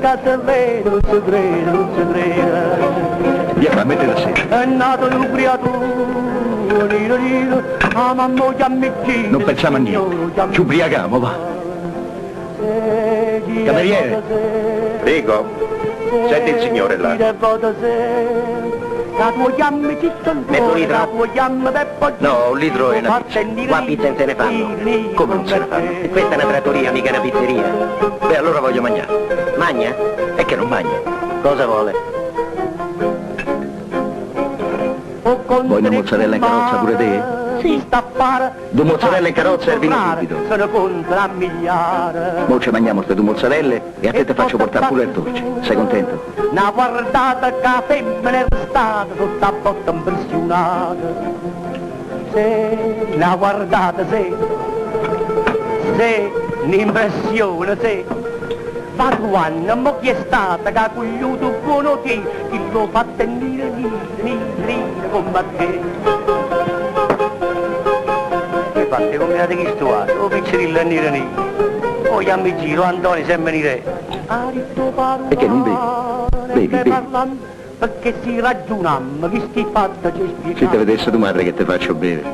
casellino, non si crede, non si crede. Via qua, metti da sé. È nato un creatore, a mamma chiammi. Non pensiamo a niente. Ci ubriachiamo, va. Cameriere. Prego. Senti il signore là. Metto un litro? No, un litro e una pizza. Qua pizza non se ne fanno. Come non se ne fanno? Questa è una trattoria, mica una pizzeria. Beh, allora voglio mangiare. Magna? E che non magna? Cosa vuole? Vuoi una mozzarella in carrozza pure te? Sì. Due mozzarella in carrozza e vino subito. Sono contro a miliare. Mo ci mangiamo queste due mozzarelle e a te faccio portare pure il dolce. Sei contento? Una guardata che la femmina è stata sotto a botta impressionata. Se, una guardata se, un'impressione se. Ma quando mo chi è stata che ha cogliuto buono che l'ho fatta nire come te. Che fate come la di sto o piccerilla nire. Poi a mi giro Antonio sempre nire. E che non bevi? Bevi. Perché si ragioniamo, chi sti fatta ci spiega. Se te vedesse tu madre che te faccio bere.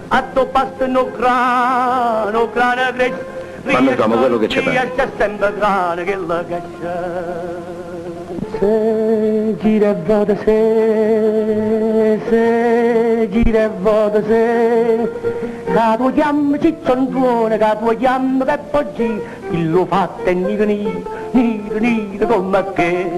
A to basta no grana grecia. Quando troviamo quello che c'è da. C'è sempre grana che la caccia. Se gira e vota se gira e vota se. Che tu chiami cicciondone, che tu chiami che poggi. Chi lo fa te nire come che.